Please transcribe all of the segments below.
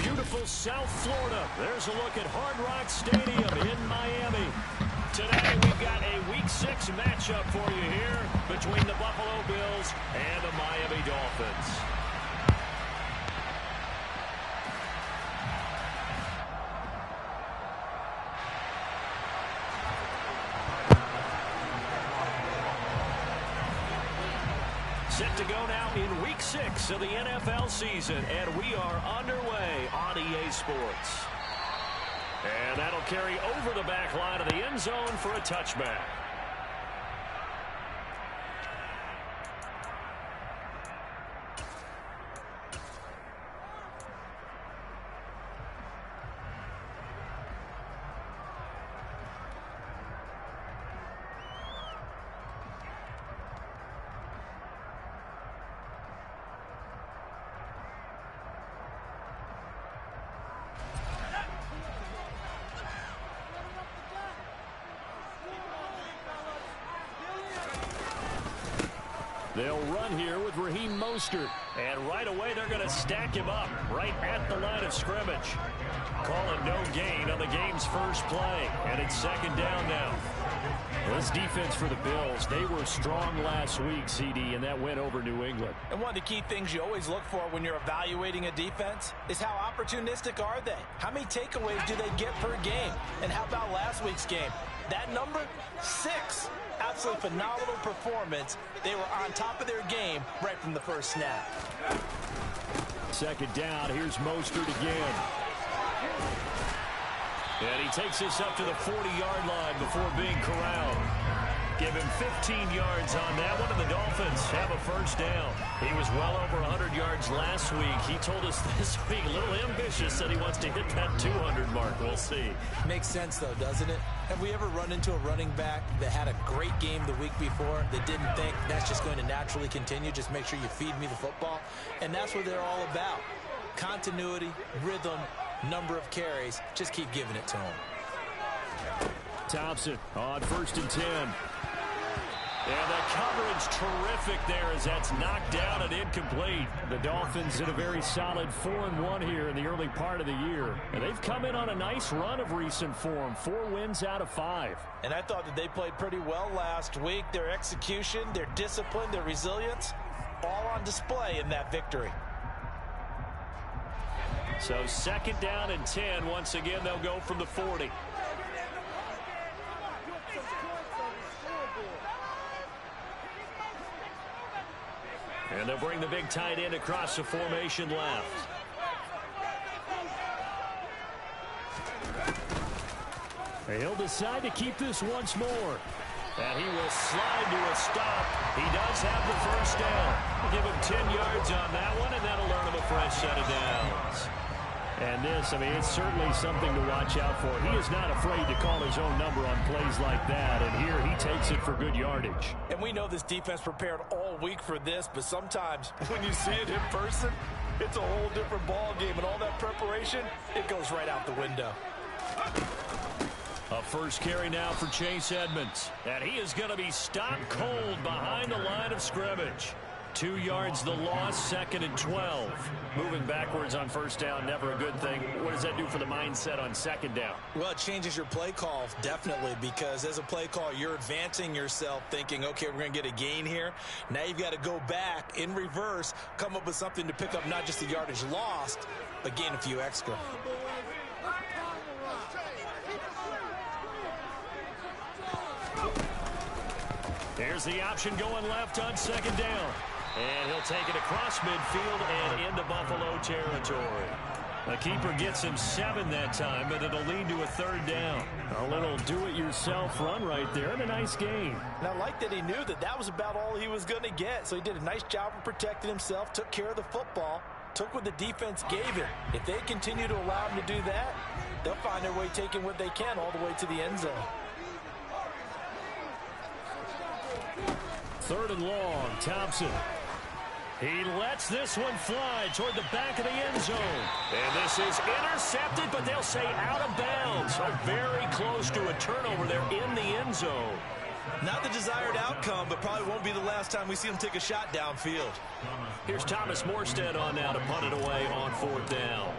beautiful South Florida. There's a look at Hard Rock Stadium in Miami. Today we've got a Week 6 matchup for you here between the Buffalo Bills and the Miami Dolphins. Set to go now in Week 6 of the NFL season, and we are underway on EA Sports. And that'll carry over the back line of the end zone for a touchback. They'll run here with Raheem Mostert. And right away, they're going to stack him up right at the line of scrimmage. Calling no gain on the game's first play. And it's second down now. Well, this defense for the Bills, they were strong last week, CD, and that went over New England. And one of the key things you always look for when you're evaluating a defense is how opportunistic are they? How many takeaways do they get per game? And how about last week's game? That number, 6. Absolutely phenomenal performance. They were on top of their game right from the first snap. Second down, here's Mostert again. And he takes this up to the 40-yard line before being corralled. Give him 15 yards on that one, and the Dolphins have a first down. He was well over 100 yards last week. He told us this week, a little ambitious, said he wants to hit that 200 mark. We'll see. Makes sense, though, doesn't it? Have we ever run into a running back that had a great game the week before that didn't think that's just going to naturally continue? Just make sure you feed me the football. And that's what they're all about. Continuity, rhythm, number of carries. Just keep giving it to him. Thompson on 1st and 10. And the coverage terrific there as that's knocked down and incomplete. The Dolphins in a very solid 4-1 here in the early part of the year. And they've come in on a nice run of recent form. 4 wins out of 5. And I thought that they played pretty well last week. Their execution, their discipline, their resilience, all on display in that victory. So second down and 10. Once again, they'll go from the 40. And they'll bring the big tight end across the formation left. He'll decide to keep this once more. And he will slide to a stop. He does have the first down. We'll give him 10 yards on that one, and that'll earn him a fresh set of downs. And this, I mean, it's certainly something to watch out for. He is not afraid to call his own number on plays like that. And here he takes it for good yardage. And we know this defense prepared all week for this, but sometimes when you see it in person, it's a whole different ball game. And all that preparation, it goes right out the window. A first carry now for Chase Edmonds. And he is going to be stopped cold behind the line of scrimmage. 2 yards the loss, 2nd and 12. Moving backwards on first down, never a good thing. What does that do for the mindset on second down? Well, it changes your play call, definitely, because as a play call, you're advancing yourself thinking, okay, we're going to get a gain here. Now you've got to go back in reverse, come up with something to pick up not just the yardage lost, but gain a few extra. Here's the option going left on second down. And he'll take it across midfield and into Buffalo territory. The keeper gets him 7 that time, but it'll lead to a 3rd down. A little do-it-yourself run right there and a nice gain. And I like that he knew that that was about all he was going to get. So he did a nice job of protecting himself, took care of the football, took what the defense gave him. If they continue to allow him to do that, they'll find their way taking what they can all the way to the end zone. 3rd and long, Thompson. He lets this one fly toward the back of the end zone. And this is intercepted, but they'll say out of bounds. So very close to a turnover there in the end zone. Not the desired outcome, but probably won't be the last time we see him take a shot downfield. Here's Thomas Morstead on now to punt it away on 4th down.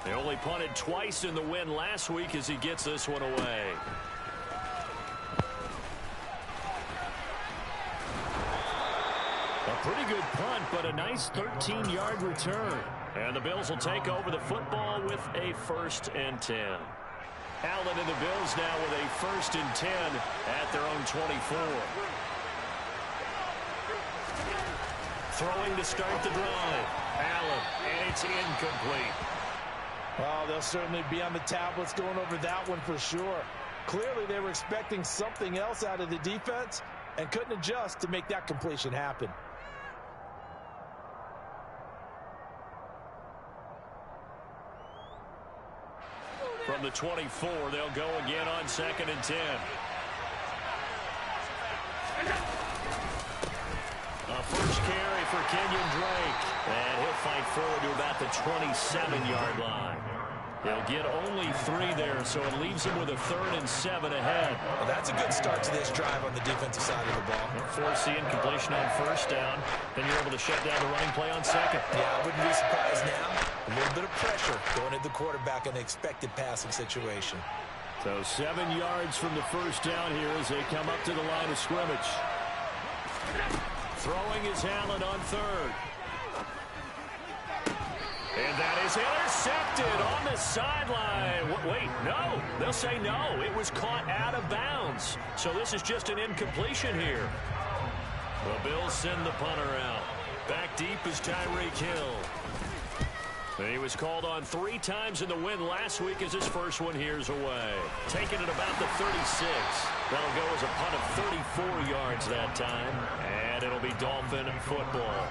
They only punted twice in the win last week as he gets this one away. A pretty good punt, but a nice 13-yard return. And the Bills will take over the football with a 1st and 10. Allen and the Bills now with a 1st and 10 at their own 24. Throwing to start the drive. Allen, and it's incomplete. Well, they'll certainly be on the tablets going over that one for sure. Clearly, they were expecting something else out of the defense and couldn't adjust to make that completion happen. From the 24, they'll go again on 2nd and 10. A first carry for Kenyon Drake. And he'll fight forward to about the 27-yard line. They'll get only 3 there, so it leaves them with a 3rd and 7 ahead. Well, that's a good start to this drive on the defensive side of the ball. Force the incompletion on 1st down. Then you're able to shut down the running play on 2nd. Yeah, I wouldn't be surprised now. A little bit of pressure going at the quarterback in an expected passing situation. So 7 yards from the 1st down here as they come up to the line of scrimmage. Throwing is Allen on 3rd. And that is intercepted on the sideline. Wait, no. They'll say no. It was caught out of bounds. So this is just an incompletion here. The Bills send the punter out. Back deep is Tyreek Hill. He was called on 3 times in the win last week as his first one here's away. Taking it about the 36. That'll go as a punt of 34 yards that time. And it'll be Dolphin football.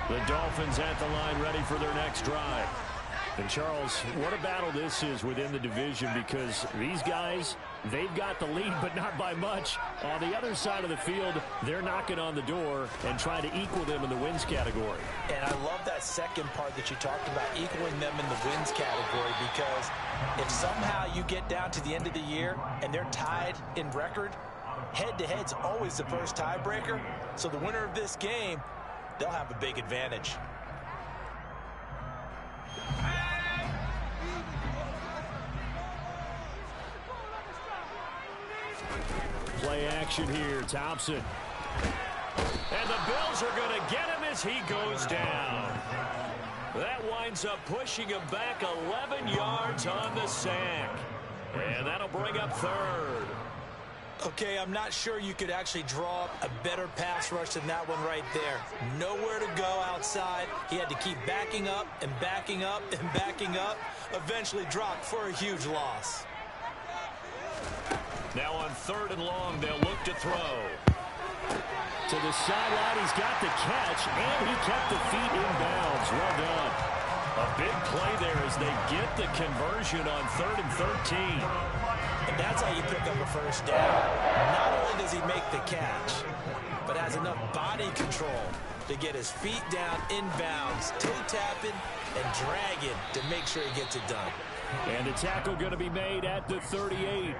The Dolphins at the line ready for their next drive. And Charles, what a battle this is within the division because these guys, they've got the lead, but not by much. On the other side of the field, they're knocking on the door and trying to equal them in the wins category. And I love that second part that you talked about, equaling them in the wins category, because if somehow you get down to the end of the year and they're tied in record, head-to-head's always the first tiebreaker. So the winner of this game, they'll have a big advantage. Play action here, Thompson. And the Bills are going to get him as he goes down. That winds up pushing him back 11 yards on the sack. And that'll bring up 3rd. Okay, I'm not sure you could actually draw up a better pass rush than that one right there. Nowhere to go outside. He had to keep backing up and backing up and backing up. Eventually dropped for a huge loss. Now on 3rd and long, they'll look to throw. To the sideline, he's got the catch, and he kept the feet in bounds. Well done. A big play there as they get the conversion on 3rd and 13. And that's how you pick up a first down. Not only does he make the catch, but has enough body control to get his feet down in bounds, toe tapping and dragging to make sure he gets it done. And the tackle going to be made at the 38.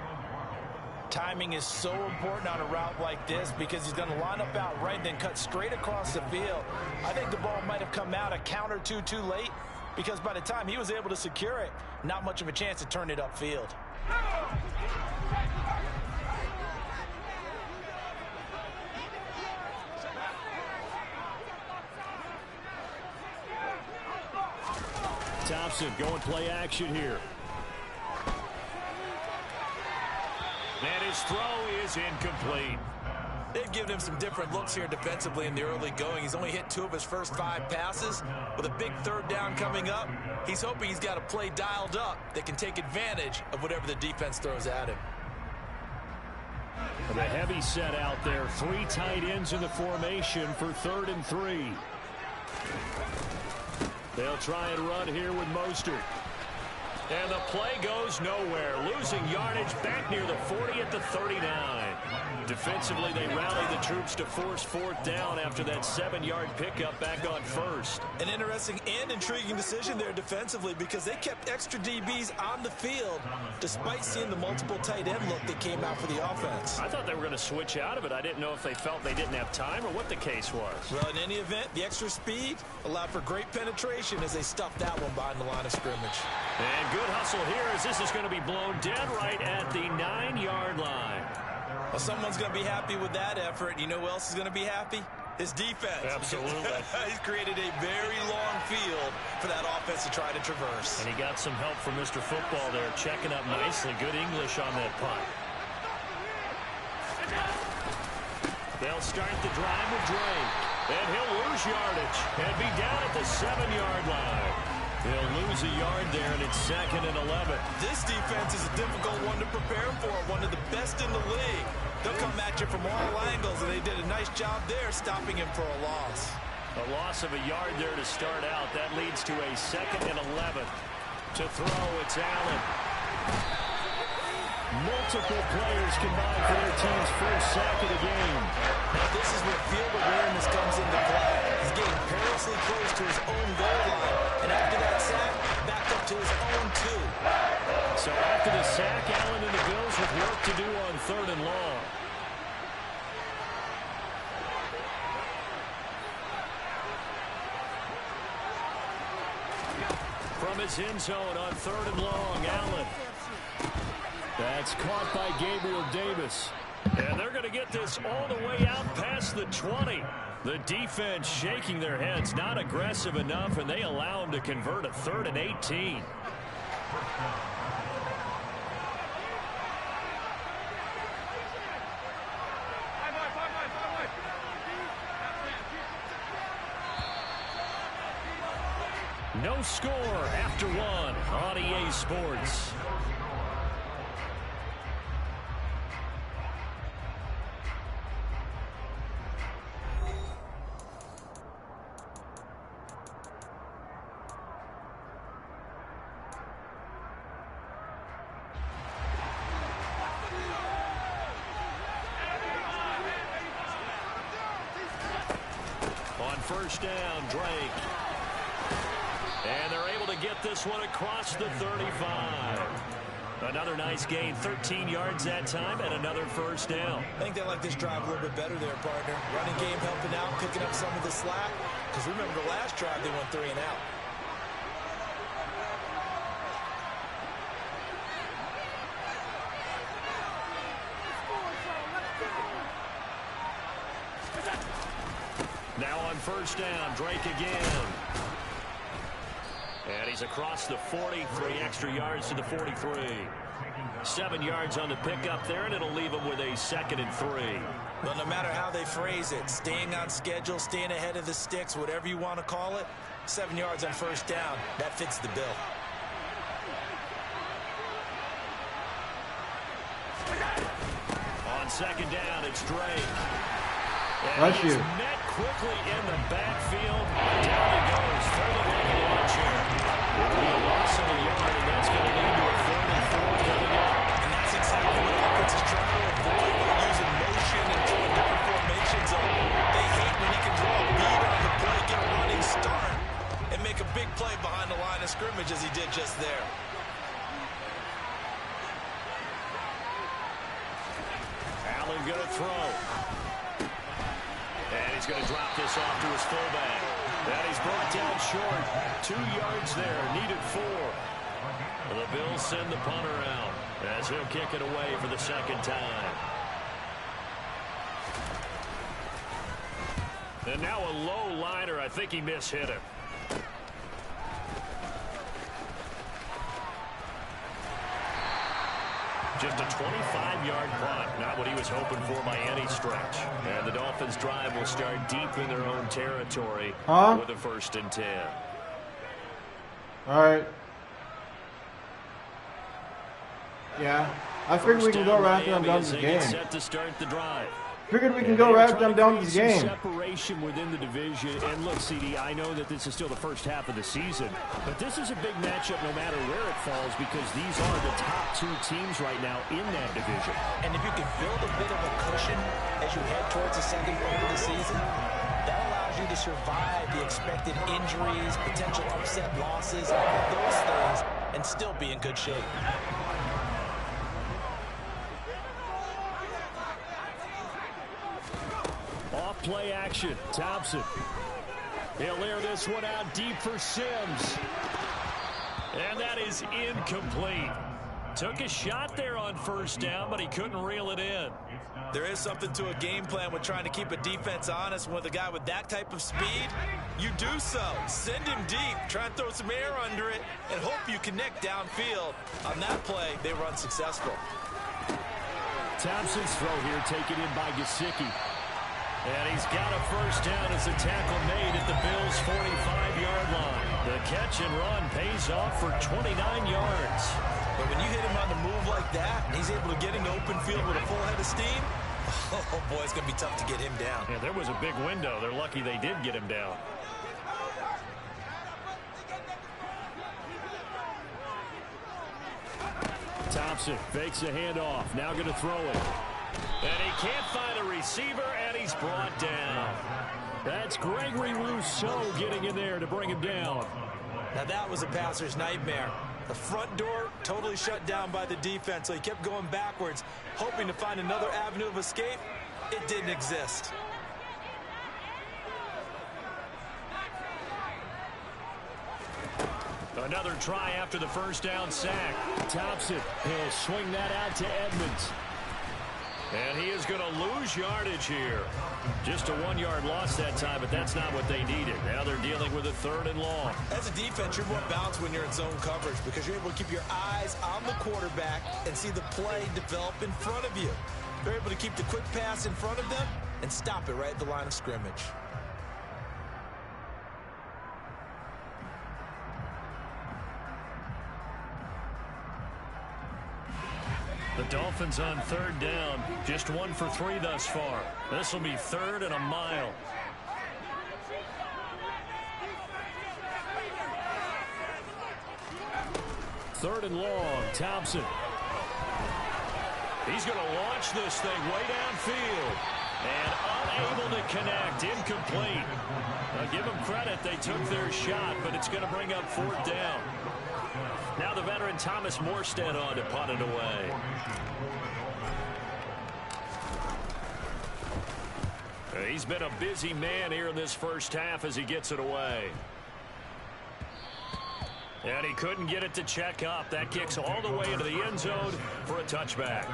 Timing is so important on a route like this because he's going to line up out right and then cut straight across the field. I think the ball might have come out a count or two too late because by the time he was able to secure it, not much of a chance to turn it upfield. Thompson going play action here. And his throw is incomplete. They've given him some different looks here defensively in the early going. He's only hit 2 of his first 5 passes. With a big 3rd down coming up, he's hoping he's got a play dialed up that can take advantage of whatever the defense throws at him. The heavy set out there. 3 tight ends in the formation for 3rd and 3. They'll try and run here with Mostert. And the play goes nowhere. Losing yardage back near the 40 at the 39. Defensively, they rallied the troops to force fourth down after that 7-yard pickup back on first. An interesting and intriguing decision there defensively because they kept extra DBs on the field despite seeing the multiple tight end look that came out for the offense. I thought they were going to switch out of it. I didn't know if they felt they didn't have time or what the case was. Well, in any event, the extra speed allowed for great penetration as they stuffed that one behind the line of scrimmage. And good hustle here as this is going to be blown dead right at the 9-yard line. Well, someone's going to be happy with that effort. You know who else is going to be happy? His defense. Absolutely. He's created a very long field for that offense to try to traverse. And he got some help from Mr. Football there, checking up nicely. Good English on that punt. They'll start the drive with Drake. And he'll lose yardage and be down at the 7-yard line. They'll lose a yard there, and it's 2nd and 11. This defense is a difficult one to prepare for, one of the best in the league. They'll come at you from all angles, and they did a nice job there stopping him for a loss. A loss of a yard there to start out. That leads to a 2nd and 11. To throw, it's Allen. Multiple players combined for their team's first sack of the game. Now this is where field awareness comes into play. He's getting perilously close to his own goal line, and after that sack, back up to his own 2. So after the sack, Allen and the Bills with work to do on 3rd and long. From his end zone on 3rd and long, Allen. That's caught by Gabriel Davis. And they're going to get this all the way out past the 20. The defense shaking their heads, not aggressive enough, and they allow him to convert a 3rd and 18. No score after 1 on EA Sports. On first down, Drake. And they're able to get this one across the 35. Another nice gain, 13 yards that time, and another first down. I think they like this drive a little bit better there, partner. Running game helping out, picking up some of the slack. Because remember the last drive, they went 3 and out. Now on first down, Drake again. And he's across the 40, 3 extra yards to the 43. 7 yards on the pickup there, and it'll leave him with a 2nd and 3. Well, no matter how they phrase it, staying on schedule, staying ahead of the sticks, whatever you want to call it, 7 yards on first down, that fits the bill. On second down, it's Drake. Bless you. Met quickly in the backfield. Down he goes for the launch here. It'll be a loss of a yard, and that's going to lead to a 3rd and 4 coming up. And that's exactly what offense is trying to avoid by using motion and throwing different formations. They hate when he can draw a bead on the play, get a running start, and make a big play behind the line of scrimmage as he did just there. Allen going to throw. And he's going to drop this off to his fullback. And he's brought down short. 2 yards there, needed 4. The Bills send the punter out as he'll kick it away for the 2nd time. And now a low liner. I think he mishit him. Just a 25-yard punt, not what he was hoping for by any stretch. And the Dolphins' drive will start deep in their own territory with a 1st and 10. All right. Yeah. I figured we can go right after I'm done with the game. Set to start the drive. Figured we can go right them down to the game. Separation within the division. And look, CD, I know that this is still the first half of the season, but this is a big matchup no matter where it falls because these are the top two teams right now in that division. And if you can build a bit of a cushion as you head towards the second quarter of the season, that allows you to survive the expected injuries, potential upset losses, all of those things, and still be in good shape. Play action. Thompson. He'll air this one out deep for Sims. And that is incomplete. Took a shot there on first down, but he couldn't reel it in. There is something to a game plan with trying to keep a defense honest. With a guy with that type of speed, you do so. Send him deep. Try and throw some air under it and hope you connect downfield. On that play, they were unsuccessful. Thompson's throw here taken in by Gesicki. And he's got a first down as a tackle made at the Bills' 45-yard line. The catch and run pays off for 29 yards. But when you hit him on the move like that, and he's able to get into open field with a full head of steam, oh boy, it's going to be tough to get him down. Yeah, there was a big window. They're lucky they did get him down. Thompson fakes a handoff. Now going to throw it. And he can't find a receiver, and he's brought down. That's Gregory Rousseau getting in there to bring him down. Now that was a passer's nightmare. The front door totally shut down by the defense, so he kept going backwards, hoping to find another avenue of escape. It didn't exist. Another try after the first down sack. Thompson, he'll swing that out to Edmonds. And he is going to lose yardage here. Just a 1-yard loss that time, but that's not what they needed. Now they're dealing with a 3rd and long. As a defense, you're more balanced when you're in zone coverage because you're able to keep your eyes on the quarterback and see the play develop in front of you. They're able to keep the quick pass in front of them and stop it right at the line of scrimmage. The Dolphins on 3rd down. Just 1 for 3 thus far. This will be 3rd and a mile. Third and long. Thompson. He's going to launch this thing way downfield. And unable to connect. Incomplete. Now give them credit. They took their shot, but it's going to bring up 4th down. Now the veteran Thomas Morstead on to punt it away. He's been a busy man here in this first half as he gets it away. And he couldn't get it to check up. That kicks all the way into the end zone for a touchback.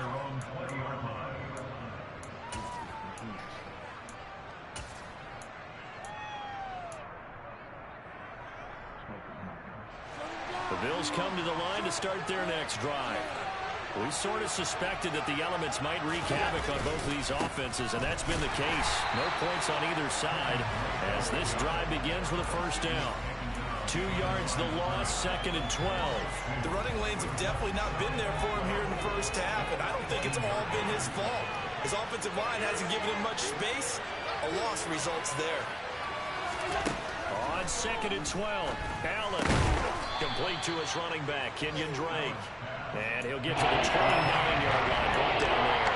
The Bills come to the line to start their next drive. We sort of suspected that the elements might wreak havoc on both of these offenses, and that's been the case. No points on either side as this drive begins with a first down. 2 yards the loss, 2nd and 12. The running lanes have definitely not been there for him here in the first half, and I don't think it's all been his fault. His offensive line hasn't given him much space. A loss results there. On 2nd and 12, Allen complete to his running back, Kenyon Drake. And he'll get to the 29-yard line, brought down there.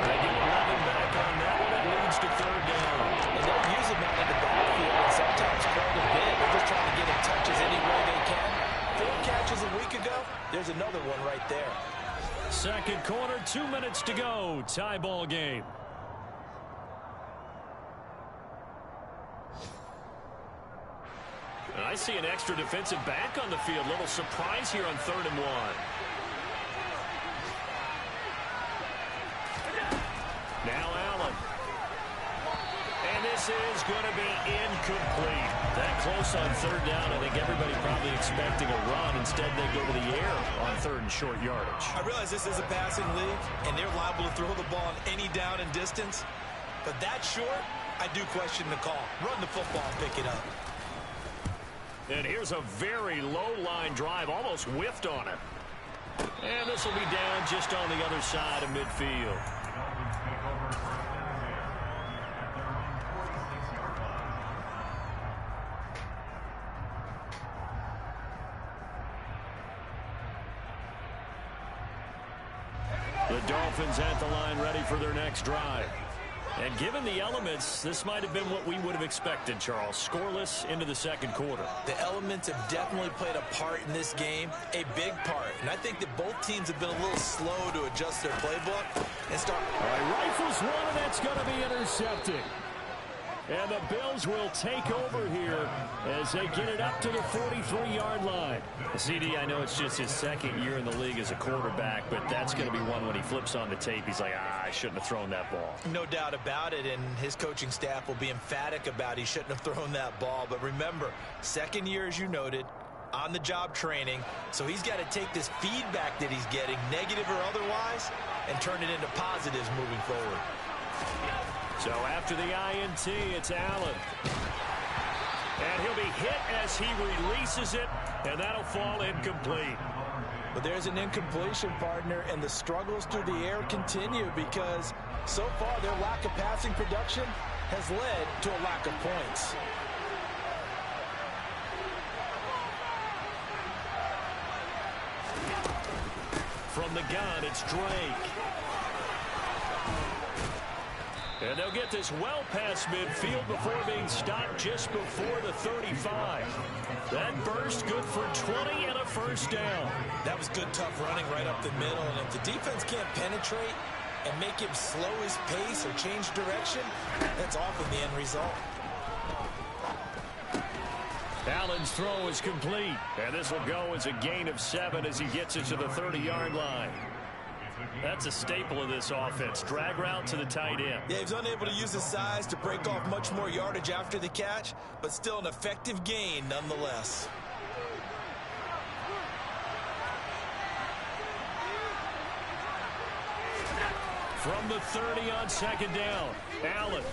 They get 11 back on that one. It leads to 3rd down. And they'll use him out in the backfield and sometimes quite a bit. They're just trying to get him touches any way they can. 4 catches a week ago. There's another one right there. Second quarter, 2 minutes to go. Tie ball game. I see an extra defensive back on the field. Little surprise here on 3rd and 1. Now Allen. And this is going to be incomplete. That close on 3rd down. I think everybody probably expecting a run. Instead, they go to the air on 3rd and short yardage. I realize this is a passing league, and they're liable to throw the ball on any down and distance. But that short, I do question the call. Run the football and pick it up. And here's a very low-line drive, almost whiffed on it. And this will be down just on the other side of midfield. The Dolphins at the line ready for their next drive. And given the elements, this might have been what we would have expected, Charles. Scoreless into the second quarter. The elements have definitely played a part in this game, a big part. And I think that both teams have been a little slow to adjust their playbook and start. All right, rifles one, and that's going to be intercepted. And the Bills will take over here as they get it up to the 43-yard line. CD, I know it's just his second year in the league as a quarterback, but that's going to be one when he flips on the tape. He's like, I shouldn't have thrown that ball. No doubt about it, and his coaching staff will be emphatic about he shouldn't have thrown that ball. But remember, second year, as you noted, on-the-job training, so he's got to take this feedback that he's getting, negative or otherwise, and turn it into positives moving forward. So after the INT, it's Allen. And he'll be hit as he releases it, and that'll fall incomplete. But there's an incompletion, partner, and the struggles through the air continue because so far their lack of passing production has led to a lack of points. From the gun, it's Drake. And they'll get this well past midfield before being stopped just before the 35. That burst good for 20 and a first down. That was good, tough running right up the middle. And if the defense can't penetrate and make him slow his pace or change direction, that's often the end result. Allen's throw is complete. And this will go as a gain of 7 as he gets it to the 30-yard line. That's a staple of this offense. Drag route to the tight end. Yeah, he's unable to use his size to break off much more yardage after the catch, but still an effective gain nonetheless. From the 30 on second down, Allen.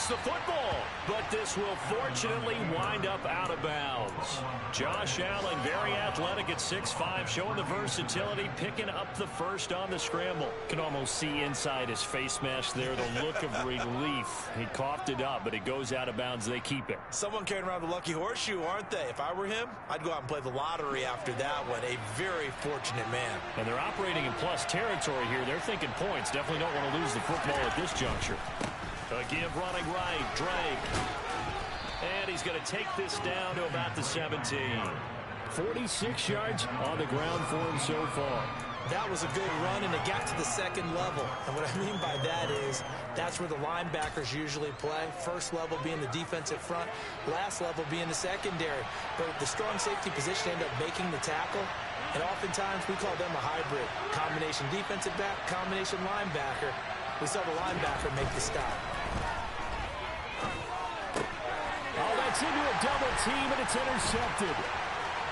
The football, but this will fortunately wind up out of bounds. Josh Allen, very athletic at 6'5", showing the versatility, picking up the first on the scramble. Can almost see inside his face mask there, the look of relief. He coughed it up, but it goes out of bounds. They keep it. Someone carrying around the lucky horseshoe, aren't they? If I were him, I'd go out and play the lottery after that one. A very fortunate man. And they're operating in plus territory here. They're thinking points. Definitely don't want to lose the football at this juncture. A give running right, Drake. And he's going to take this down to about the 17. 46 yards on the ground for him so far. That was a good run, and it got to the second level. And what I mean by that is that's where the linebackers usually play. First level being the defensive front, last level being the secondary. But the strong safety position ended up making the tackle. And oftentimes we call them a hybrid. Combination defensive back, combination linebacker. We saw the linebacker make the stop. Oh, that's into a double team, and it's intercepted.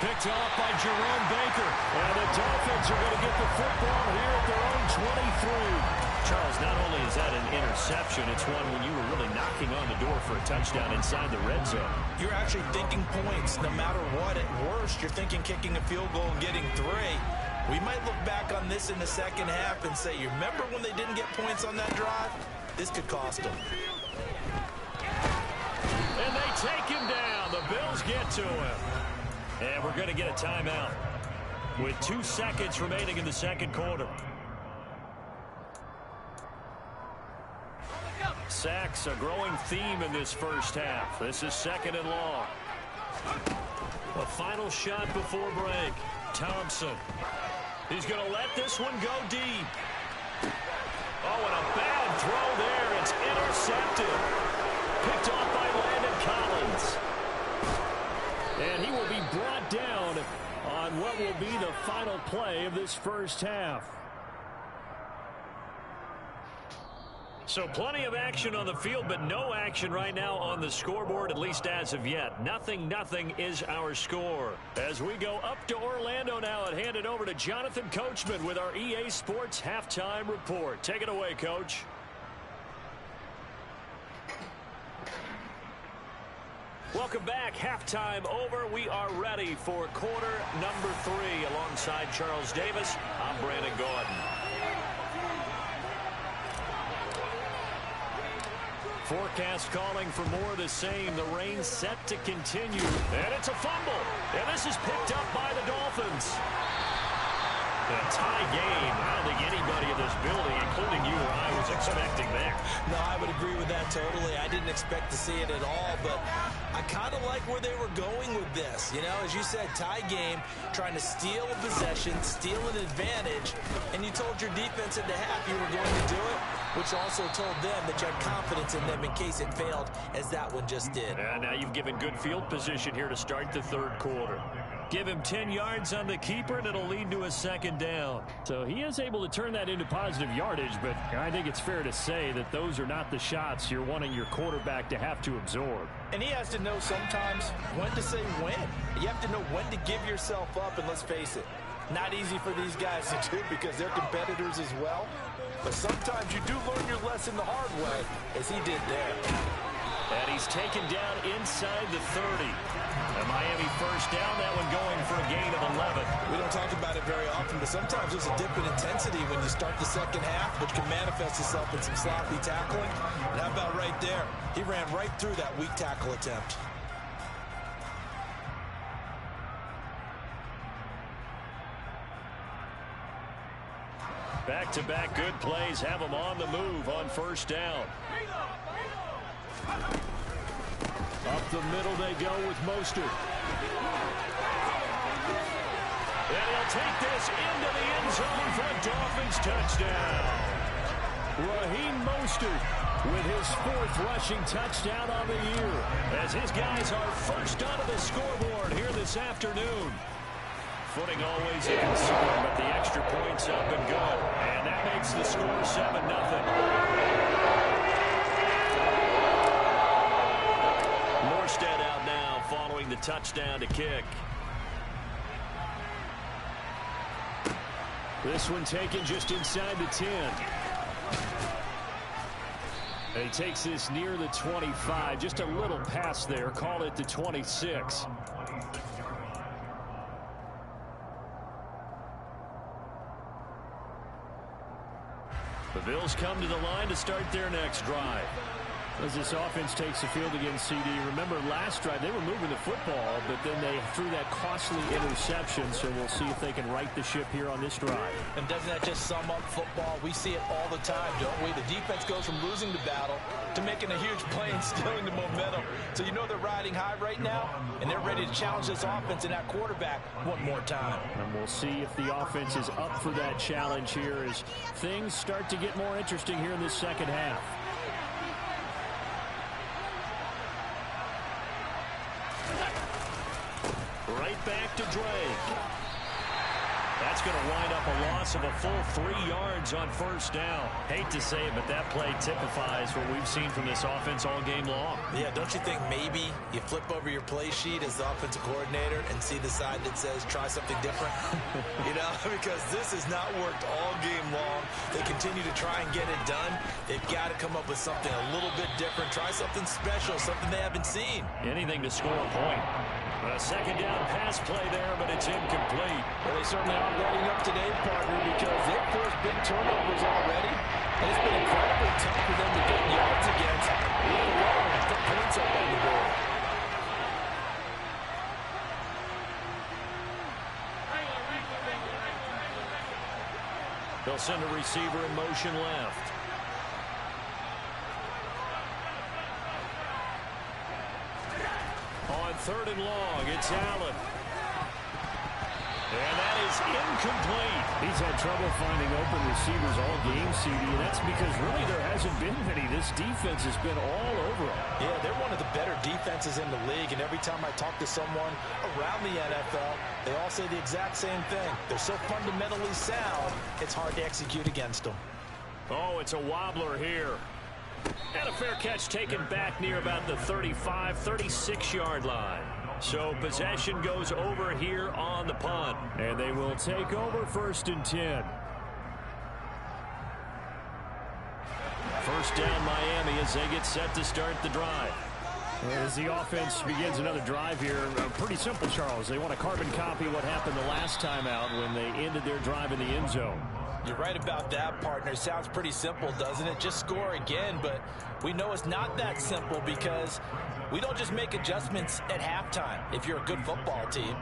Picked off by Jerome Baker. And the Dolphins are going to get the football here at their own 23. Charles, not only is that an interception, it's one when you were really knocking on the door for a touchdown inside the red zone. You're actually thinking points no matter what. At worst, you're thinking kicking a field goal and getting 3. We might look back on this in the second half and say, you remember when they didn't get points on that drive? This could cost them. And they take him down. The Bills get to him. And we're going to get a timeout with 2 seconds remaining in the second quarter. Sacks, a growing theme in this first half. This is second and long. A final shot before break. Thompson. He's going to let this one go deep. Oh, and a bad throw there. It's intercepted. Picked off by Landon Collins. And he will be brought down on what will be the final play of this first half. So plenty of action on the field, but no action right now on the scoreboard, at least as of yet. 0-0 is our score. As we go up to Orlando now and hand it over to Jonathan Coachman with our EA Sports Halftime Report. Take it away, Coach. Welcome back. Halftime over. We are ready for quarter number 3. Alongside Charles Davis, I'm Brandon Gordon. Forecast calling for more of the same. The rain set to continue. And it's a fumble. And this is picked up by the Dolphins. A tie game. I don't think anybody in this building, including you or I, was expecting that. No, I would agree with that totally. I didn't expect to see it at all, but I kind of like where they were going with this. You know, as you said, tie game, trying to steal a possession, steal an advantage, and you told your defense at the half you were going to do it, which also told them that you had confidence in them in case it failed, as that one just did. And now you've given good field position here to start the third quarter. Give him 10 yards on the keeper, and it'll lead to a second down. So he is able to turn that into positive yardage, but I think it's fair to say that those are not the shots you're wanting your quarterback to have to absorb. And he has to know sometimes when to say when. You have to know when to give yourself up, and let's face it, not easy for these guys to do because they're competitors as well. But sometimes you do learn your lesson the hard way, as he did there. And he's taken down inside the 30. A Miami first down, that one going for a gain of 11. We don't talk about it very often, but sometimes there's a dip in intensity when you start the second half, which can manifest itself in some sloppy tackling. And how about right there? He ran right through that weak tackle attempt. Back-to-back good plays have them on the move on first down. Up the middle they go with Mostert. And he'll take this into the end zone for a Dolphins touchdown. Raheem Mostert with his 4th rushing touchdown on the year, as his guys are first onto the scoreboard here this afternoon. Footing always a concern, but the extra point's up and good. And that makes the score 7-0. Morstead out now following the touchdown to kick. This one taken just inside the 10. And he takes this near the 25. Just a little pass there. Call it the 26. The Bills come to the line to start their next drive. As this offense takes the field against CD, remember last drive they were moving the football, but then they threw that costly interception, so we'll see if they can right the ship here on this drive. And doesn't that just sum up football? We see it all the time, don't we? The defense goes from losing the battle to making a huge play and stealing the momentum. So you know they're riding high right now, and they're ready to challenge this offense and that quarterback one more time. And we'll see if the offense is up for that challenge here as things start to get more interesting here in this second half. Right back to Drake. That's going to wind up a loss of a full 3 yards on first down. Hate to say it, but that play typifies what we've seen from this offense all game long. Yeah, don't you think maybe you flip over your play sheet as the offensive coordinator and see the side that says try something different? You know, because this has not worked all game long. They continue to try and get it done. They've got to come up with something a little bit different. Try something special, something they haven't seen. Anything to score a point. A second down pass play there, but it's incomplete. Well, they certainly aren't letting up today, partner, because they've forced big turnovers already. And it's been incredibly tough for them to get yards against, let alone put points up on the board. They'll send a receiver in motion left. On 3rd and long, it's Allen. And that is incomplete. He's had trouble finding open receivers all game, CD, and that's because really there hasn't been many. This defense has been all over them. Yeah, they're one of the better defenses in the league, and every time I talk to someone around the NFL, they all say the exact same thing. They're so fundamentally sound, it's hard to execute against them. Oh, it's a wobbler here. And a fair catch taken back near about the 35, 36-yard line. So possession goes over here on the punt. And they will take over 1st and 10. First down Miami as they get set to start the drive. As the offense begins another drive here, pretty simple, Charles. They want to carbon copy what happened the last time out when they ended their drive in the end zone. You're right about that, partner. Sounds pretty simple, doesn't it? Just score again, but we know it's not that simple because we don't just make adjustments at halftime if you're a good football team.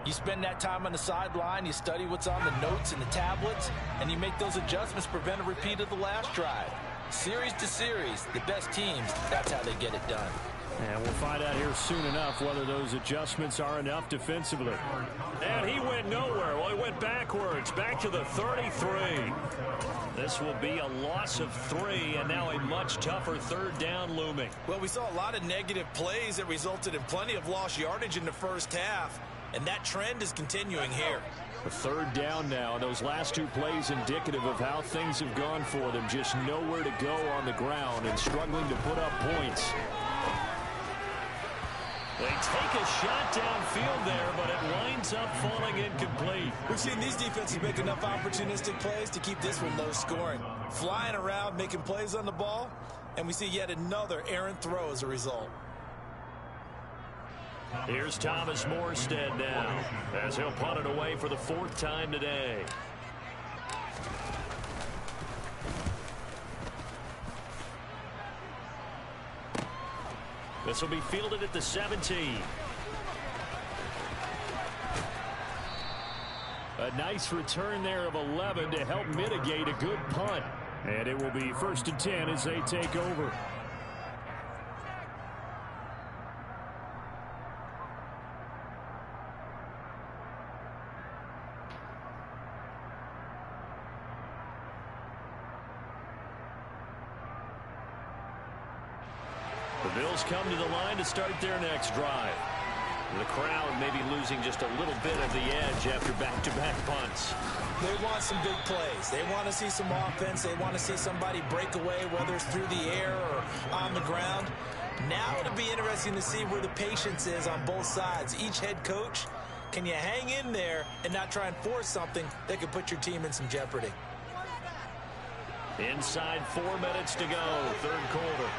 You spend that time on the sideline, you study what's on the notes and the tablets, and you make those adjustments to prevent a repeat of the last drive. Series to series, the best teams, that's how they get it done. And we'll find out here soon enough whether those adjustments are enough defensively. And he went nowhere. Well, he went backwards, back to the 33. This will be a loss of 3, and now a much tougher third down looming. Well, we saw a lot of negative plays that resulted in plenty of lost yardage in the first half, and that trend is continuing here. A third down now. Those last 2 plays indicative of how things have gone for them. Just nowhere to go on the ground and struggling to put up points. They take a shot downfield there, but it winds up falling incomplete. We've seen these defenses make enough opportunistic plays to keep this one low scoring. Flying around, making plays on the ball, and we see yet another errant throw as a result. Here's Thomas Morstead now, as he'll punt it away for the 4th time today. This will be fielded at the 17. A nice return there of 11 to help mitigate a good punt. And it will be 1st and 10 as they take over. The Bills come to the line to start their next drive. The crowd may be losing just a little bit of the edge after back-to-back punts. They want some big plays. They want to see some offense. They want to see somebody break away, whether it's through the air or on the ground. Now it'll be interesting to see where the patience is on both sides. Each head coach, can you hang in there and not try and force something that could put your team in some jeopardy? Inside 4 minutes to go, third quarter.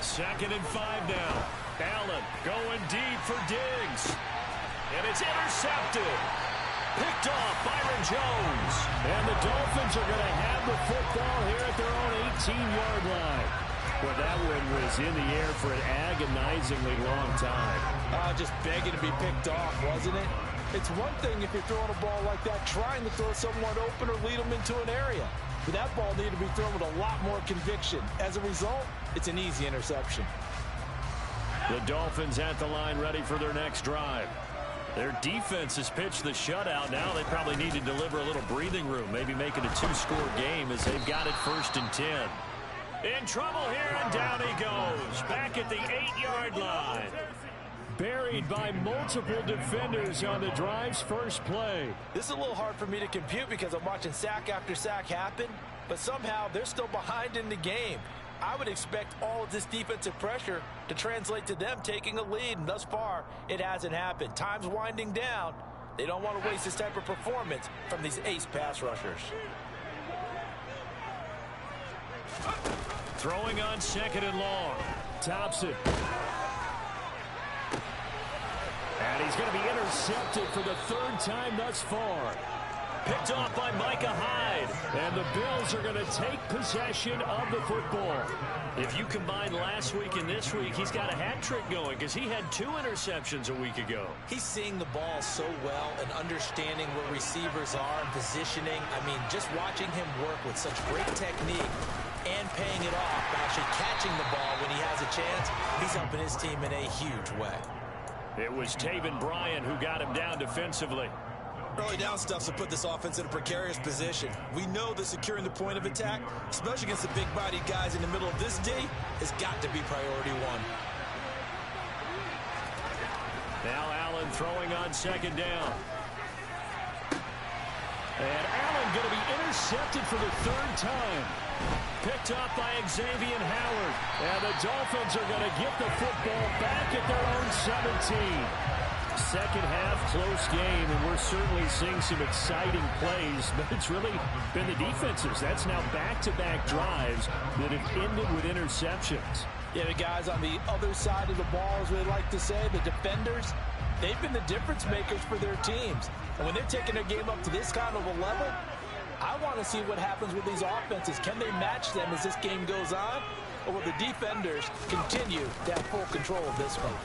Second and 5 now. Allen going deep for Diggs. And it's intercepted. Picked off Byron Jones. And the Dolphins are going to have the football here at their own 18-yard line. Well, that one was in the air for an agonizingly long time. Just begging to be picked off, wasn't it? It's one thing if you're throwing a ball like that, trying to throw someone open or lead them into an area. But that ball needed to be thrown with a lot more conviction. As a result, it's an easy interception. The Dolphins at the line ready for their next drive. Their defense has pitched the shutout. Now they probably need to deliver a little breathing room, maybe make it a 2-score game as they've got it 1st and 10. In trouble here, and down he goes. Back at the 8-yard line. Buried by multiple defenders on the drive's first play. This is a little hard for me to compute because I'm watching sack after sack happen, but somehow they're still behind in the game. I would expect all of this defensive pressure to translate to them taking a lead, and thus far, it hasn't happened. Time's winding down. They don't want to waste this type of performance from these ace pass rushers. Throwing on 2nd and long. Tops it. And he's going to be intercepted for the 3rd time thus far. Picked off by Micah Hyde. And the Bills are going to take possession of the football. If you combine last week and this week, he's got a hat trick going because he had 2 interceptions a week ago. He's seeing the ball so well and understanding where receivers are and positioning. I mean, just watching him work with such great technique and paying it off, actually catching the ball when he has a chance, he's helping his team in a huge way. It was Taven Bryan who got him down defensively. Early down stuff to put this offense in a precarious position. We know that securing the point of attack, especially against the big-bodied guys in the middle of this D, has got to be priority 1. Now Allen throwing on 2nd down. And Allen going to be intercepted for the 3rd time. Picked off by Xavier Howard. And the Dolphins are going to get the football back at their own 17. Second half, close game, and we're certainly seeing some exciting plays, but it's really been the defenses. That's now back-to-back drives that have ended with interceptions. Yeah, the guys on the other side of the ball, as we like to say, the defenders, They've been the difference makers for their teams. And when they're taking their game up to this kind of a level, I want to see what happens with these offenses. Can they match them as this game goes on? Or will the defenders continue to have full control of this one?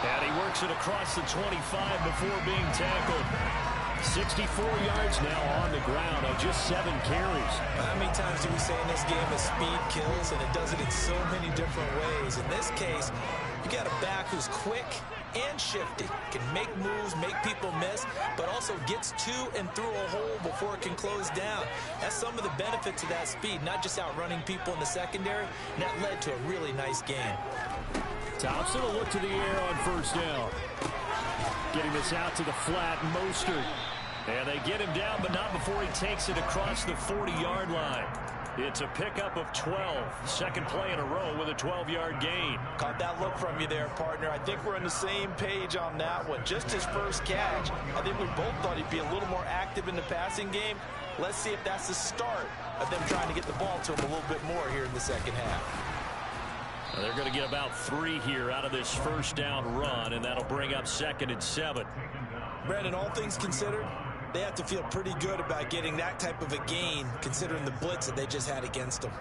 And he works it across the 25 before being tackled. 64 yards now on the ground on just 7 carries. How many times do we say in this game that speed kills, and it does it in so many different ways? In this case, you got a back who's quick and shifty, can make moves, make people miss, but also gets to and through a hole before it can close down. That's some of the benefits of that speed, not just outrunning people in the secondary, and that led to a really nice game. Thompson will look to the air on first down. Getting this out to the flat, Mostert. And they get him down, but not before he takes it across the 40-yard line. It's a pickup of 12. Second play in a row with a 12-yard gain. Caught that look from you there, partner. I think we're on the same page on that one. Just his first catch. I think we both thought he'd be a little more active in the passing game. Let's see if that's the start of them trying to get the ball to him a little bit more here in the second half. Now they're going to get about 3 here out of this first down run, and that'll bring up 2nd and 7. Brandon, all things considered, they have to feel pretty good about getting that type of a gain, considering the blitz that they just had against them.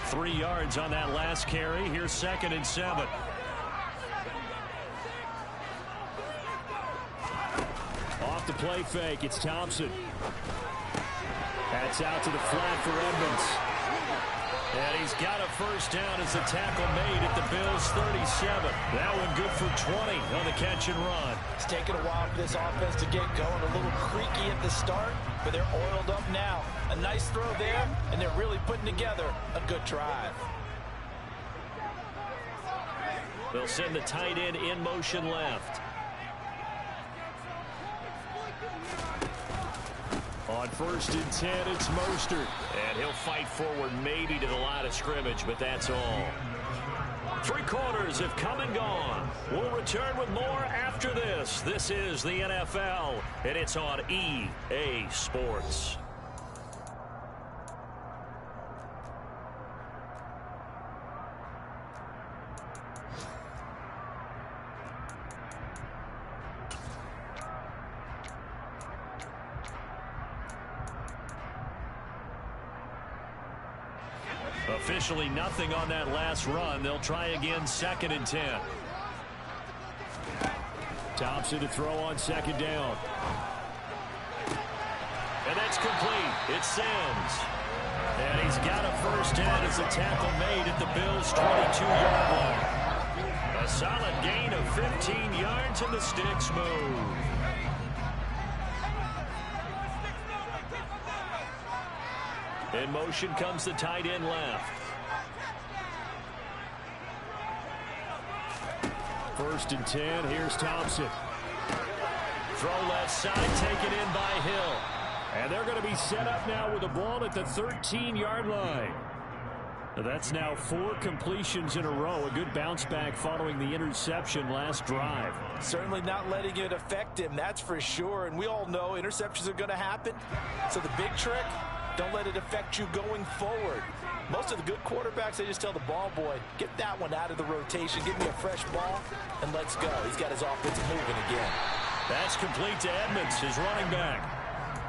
3 yards on that last carry. Here's 2nd and 7. Off the play fake, it's Thompson. That's out to the flat for Edmonds. And he's got a first down as the tackle made at the Bills' 37. That one good for 20 on the catch and run. It's taken a while for this offense to get going. A little creaky at the start, but they're oiled up now. A nice throw there, and they're really putting together a good drive. They'll send the tight end in motion left. On 1st and 10, it's Mostert. And he'll fight forward maybe to the line of scrimmage, but that's all. 3 quarters have come and gone. We'll return with more after this. This is the NFL, and it's on EA Sports. Officially nothing on that last run. They'll try again 2nd and 10. Thompson to throw on 2nd down. And that's complete. It's Sims. And he's got a first down as the tackle made at the Bills' 22-yard line. A solid gain of 15 yards and the sticks move. In motion comes the tight end left. 1st and 10. Here's Thompson. Throw left side, taken in by Hill. And they're going to be set up now with the ball at the 13-yard line. That's now 4 completions in a row. A good bounce back following the interception last drive. Certainly not letting it affect him, that's for sure. And we all know interceptions are going to happen. So the big trick, don't let it affect you going forward. Most of the good quarterbacks, they just tell the ball boy, get that one out of the rotation, give me a fresh ball, and let's go. He's got his offense moving again. That's complete to Edmonds, his running back.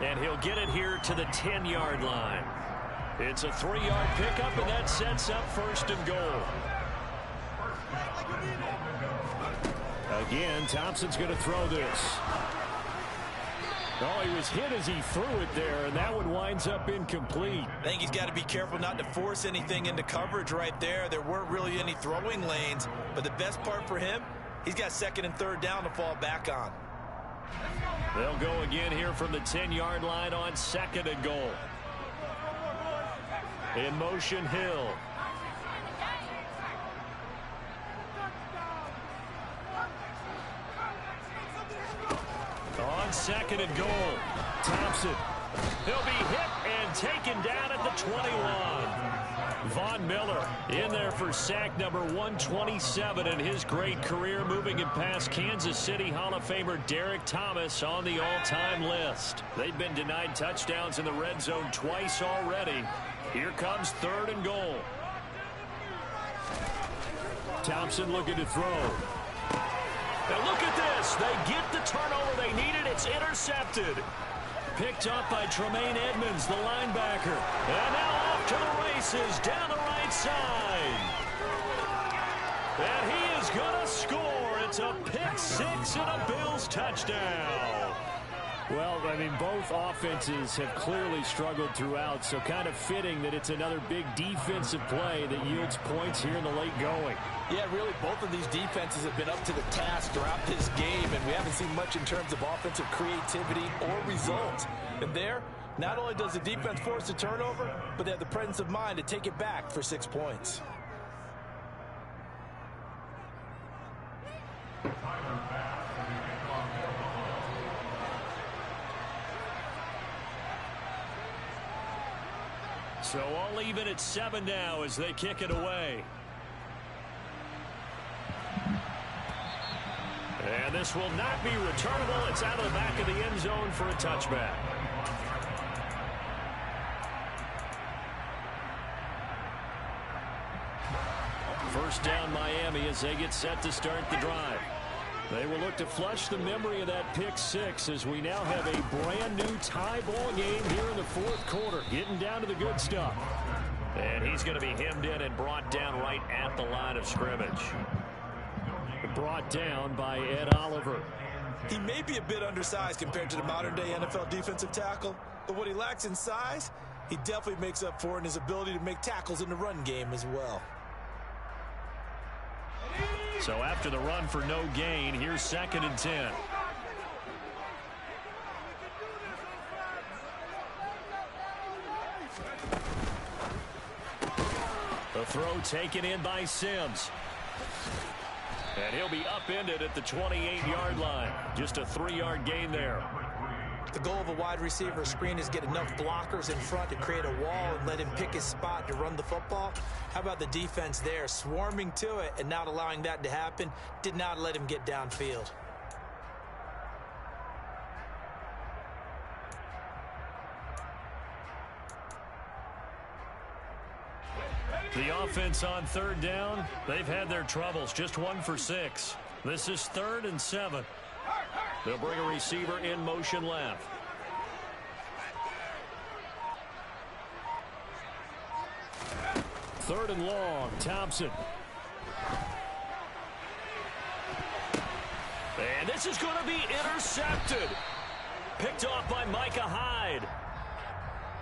And he'll get it here to the 10-yard line. It's a 3-yard pickup, and that sets up 1st and goal. Again, Thompson's going to throw this. Oh, he was hit as he threw it there, and that one winds up incomplete. I think he's got to be careful not to force anything into coverage right there. There weren't really any throwing lanes, but the best part for him, he's got 2nd and 3rd down to fall back on. They'll go again here from the 10-yard line on 2nd and goal. In motion, Hill. On 2nd and goal, Thompson. He'll be hit and taken down at the 21. Von Miller in there for sack number 127 in his great career, moving it past Kansas City Hall of Famer Derek Thomas on the all-time list. They've been denied touchdowns in the red zone twice already. Here comes 3rd and goal. Thompson looking to throw. And look at this. They get the turnover they needed. It's intercepted. Picked up by Tremaine Edmonds, the linebacker. And now off to the races down the right side. And he is going to score. It's a pick six and a Bills touchdown. Well, I mean, both offenses have clearly struggled throughout, so kind of fitting that it's another big defensive play that yields points here in the late going. Yeah, really, both of these defenses have been up to the task throughout this game, and we haven't seen much in terms of offensive creativity or results. And there, not only does the defense force a turnover, but they have the presence of mind to take it back for 6 points. So all even at 7 now as they kick it away. And this will not be returnable. It's out of the back of the end zone for a touchback. First down Miami as they get set to start the drive. They will look to flush the memory of that pick six as we now have a brand new tie ball game here in the fourth quarter. Getting down to the good stuff. And he's going to be hemmed in and brought down right at the line of scrimmage. Brought down by Ed Oliver. He may be a bit undersized compared to the modern-day NFL defensive tackle, but what he lacks in size, he definitely makes up for in his ability to make tackles in the run game as well. So after the run for no gain, here's 2nd and 10. The throw taken in by Sims. And he'll be upended at the 28-yard line. Just a 3-yard gain there. The goal of a wide receiver screen is get enough blockers in front to create a wall and let him pick his spot to run the football. How about the defense there, swarming to it and not allowing that to happen? Did not let him get downfield. The offense on 3rd down, they've had their troubles. Just 1 for 6. This is 3rd and 7. They'll bring a receiver in motion left. Third and long, Thompson. And this is going to be intercepted. Picked off by Micah Hyde.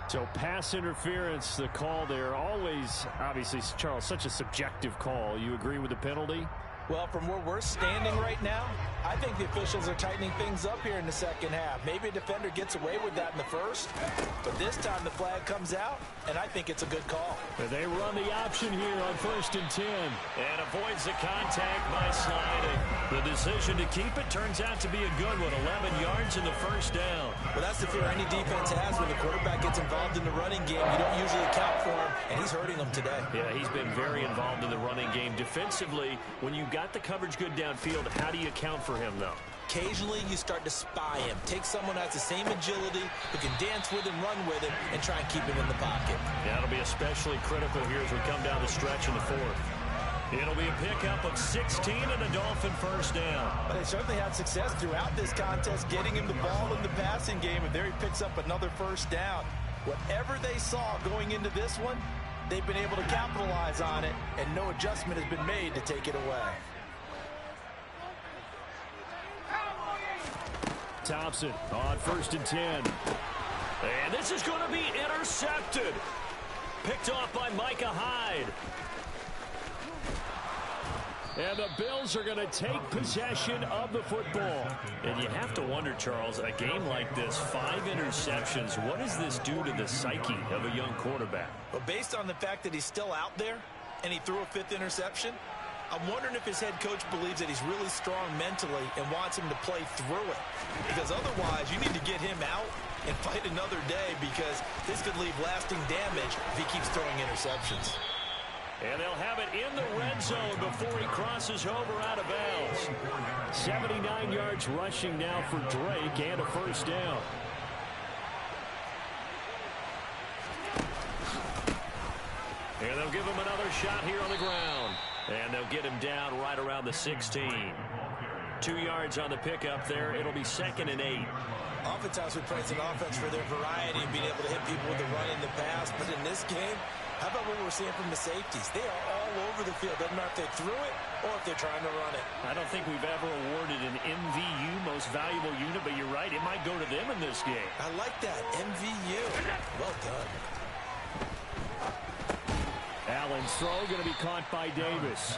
So pass interference, the call there, always, obviously, Charles, such a subjective call. You agree with the penalty? Well, from where we're standing right now, I think the officials are tightening things up here in the second half. Maybe a defender gets away with that in the first, but this time the flag comes out, and I think it's a good call. They run the option here on 1st and 10. And avoids the contact by sliding. The decision to keep it turns out to be a good one. 11 yards in the first down. Well, that's the fear any defense has when the quarterback gets involved in the running game. You don't usually account for him, and he's hurting them today. Yeah, he's been very involved in the running game. Defensively, when you've got the coverage good downfield, how do you account for him, though? Occasionally, you start to spy him. Take someone who has the same agility, who can dance with him, run with him, and try and keep him in the pocket. Yeah, it'll be especially critical here as we come down the stretch in the fourth. It'll be a pickup of 16 and a Dolphin first down. But they certainly had success throughout this contest, getting him the ball in the passing game, and there he picks up another first down. Whatever they saw going into this one, they've been able to capitalize on it, and no adjustment has been made to take it away. Thompson on 1st and 10. And this is going to be intercepted. Picked off by Micah Hyde. And the Bills are going to take possession of the football. And you have to wonder, Charles, a game like this, 5 interceptions, what does this do to the psyche of a young quarterback? Well, based on the fact that he's still out there and he threw a 5th interception, I'm wondering if his head coach believes that he's really strong mentally and wants him to play through it. Because otherwise, you need to get him out and fight another day, because this could leave lasting damage if he keeps throwing interceptions. And they'll have it in the red zone before he crosses over out of bounds. 79 yards rushing now for Drake and a first down. And they'll give him another shot here on the ground. And they'll get him down right around the 16. 2 yards on the pickup there. It'll be 2nd and 8. Oftentimes we praise an offense for their variety and being able to hit people with the run in the pass. But in this game, how about what we're seeing from the safeties? They are all over the field. Doesn't matter if they threw it or if they're trying to run it. I don't think we've ever awarded an MVU, most valuable unit, but you're right. It might go to them in this game. I like that. MVU. Well done. Allen's throw going to be caught by Davis.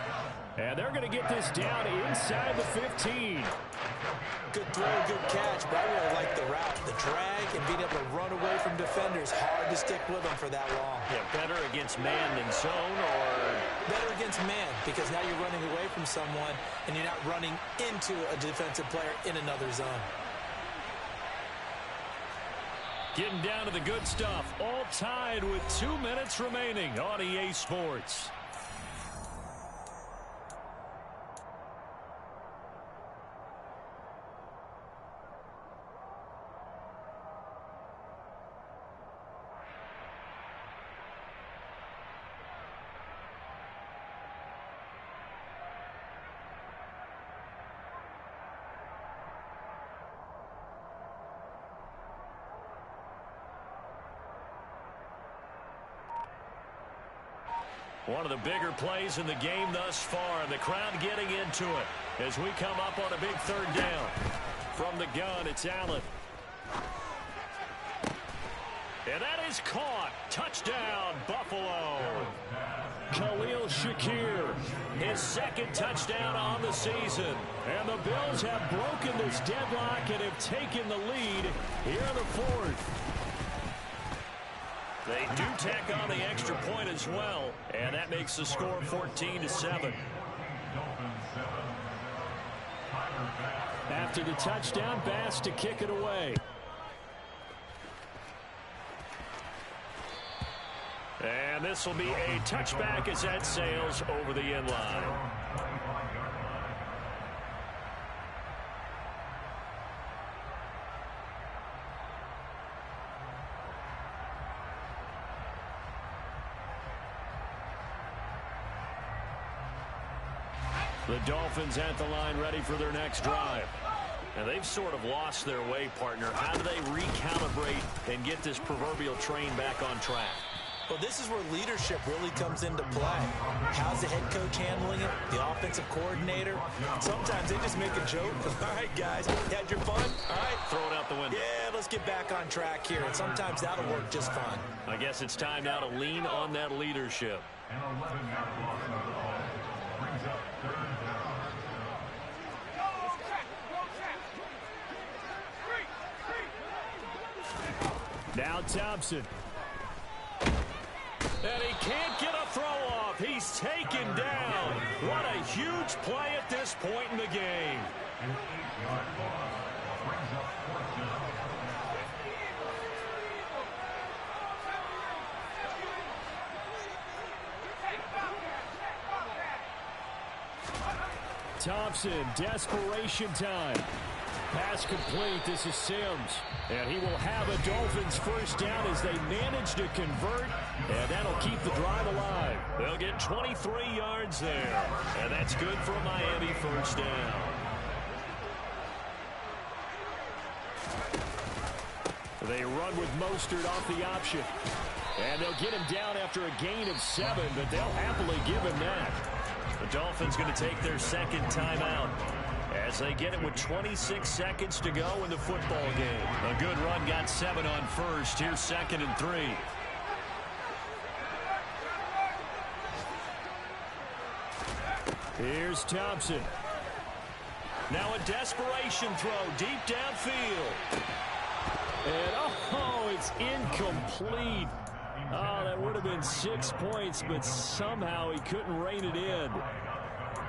And they're going to get this down inside the 15. Good throw, good catch, but I really like the route. The drag and being able to run away from defenders. Hard to stick with them for that long. Yeah, better against man than zone, or? Better against man, because now you're running away from someone and you're not running into a defensive player in another zone. Getting down to the good stuff. All tied with 2 minutes remaining on EA Sports. One of the bigger plays in the game thus far. The crowd getting into it as we come up on a big 3rd down. From the gun, it's Allen. And that is caught. Touchdown, Buffalo. Khalil Shakir, his 2nd touchdown on the season. And the Bills have broken this deadlock and have taken the lead here in the 4th. They do tack on the extra point as well, and that makes the score 14-7. After the touchdown, Bass to kick it away. And this will be a touchback as that sails over the end line. The Dolphins at the line ready for their next drive. And they've sort of lost their way, partner. How do they recalibrate and get this proverbial train back on track? Well, this is where leadership really comes into play. How's the head coach handling it? The offensive coordinator? Sometimes they just make a joke. All right, guys, had your fun? All right. Throw it out the window. Yeah, let's get back on track here. And sometimes that'll work just fine. I guess it's time now to lean on that leadership. Now Thompson. And he can't get a throw off. He's taken down. What a huge play at this point in the game. Thompson, desperation time. Pass complete. This is Sims. And he will have a Dolphins 1st down as they manage to convert. And that'll keep the drive alive. They'll get 23 yards there. And that's good for a Miami 1st down. They run with Mostert off the option. And they'll get him down after a gain of 7, but they'll happily give him that. The Dolphins going to take their 2nd timeout as they get it with 26 seconds to go in the football game. A good run got 7 on 1st. Here's 2nd and 3. Here's Thompson. Now a desperation throw deep downfield. And oh, it's incomplete. Oh, that would have been 6 points, but somehow he couldn't rein it in.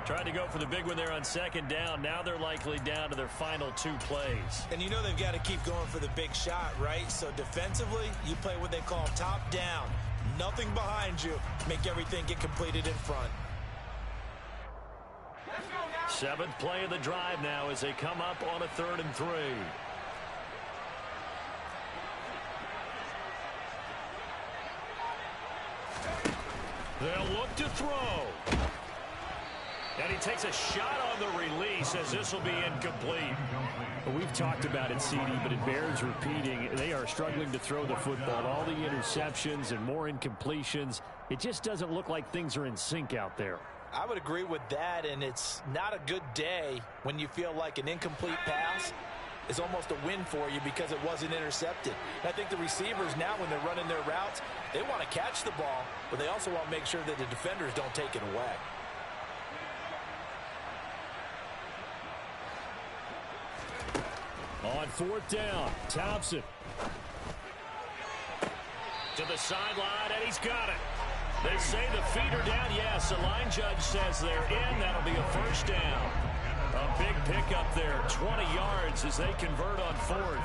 Tried to go for the big one there on 2nd down. Now they're likely down to their final 2 plays. And you know they've got to keep going for the big shot, right? So defensively, you play what they call top down. Nothing behind you. Make everything get completed in front. 7th play of the drive now as they come up on a 3rd and 3. They'll look to throw. And he takes a shot on the release as this will be incomplete. Well, we've talked about it, CD, but it bears repeating. They are struggling to throw the football. All the interceptions and more incompletions. It just doesn't look like things are in sync out there. I would agree with that, and it's not a good day when you feel like an incomplete pass is almost a win for you because it wasn't intercepted. I think the receivers now, when they're running their routes, they want to catch the ball, but they also want to make sure that the defenders don't take it away. On fourth down, Thompson. To the sideline, and he's got it. They say the feet are down. Yes, the line judge says they're in. That'll be a first down. A big pickup there, 20 yards as they convert on fourth.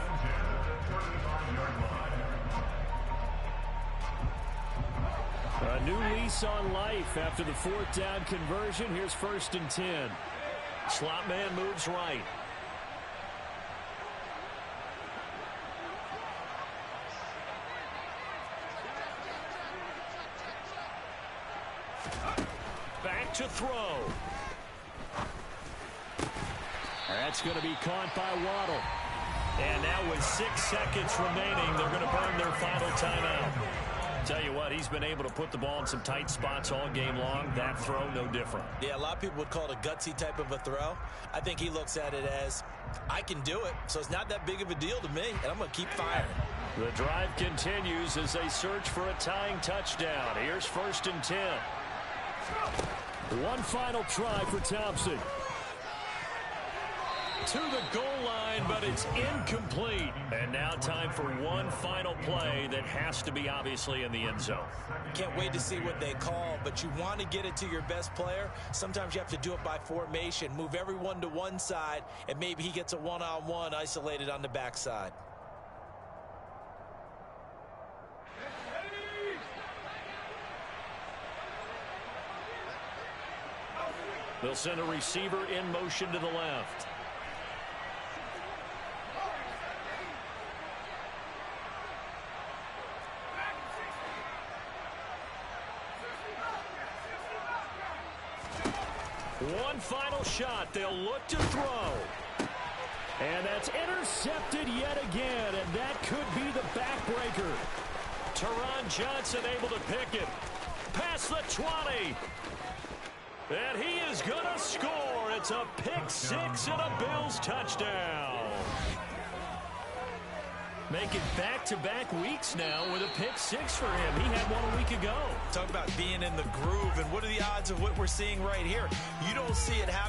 A new lease on life after the fourth down conversion. Here's 1st and 10. Slot man moves right. Back to throw. That's going to be caught by Waddle. And now with 6 seconds remaining, they're going to burn their final timeout. Tell you what, he's been able to put the ball in some tight spots all game long. That throw, no different. Yeah, a lot of people would call it a gutsy type of a throw. I think he looks at it as, I can do it, so it's not that big of a deal to me, and I'm going to keep firing. The drive continues as they search for a tying touchdown. Here's 1st and 10. One final try for Thompson. To the goal line, but it's incomplete. And now time for one final play that has to be obviously in the end zone. Can't wait to see what they call, but you want to get it to your best player. Sometimes you have to do it by formation. Move everyone to one side, and maybe he gets a one-on-one isolated on the backside. They'll send a receiver in motion to the left. One final shot. They'll look to throw. And that's intercepted yet again, and that could be the backbreaker. Teron Johnson able to pick it. Past the 20. And he is going to score. It's a pick six and a Bills touchdown. Making back-to-back weeks now with a pick six for him. He had one a week ago. Talk about being in the groove, and what are the odds of what we're seeing right here? You don't see it happen.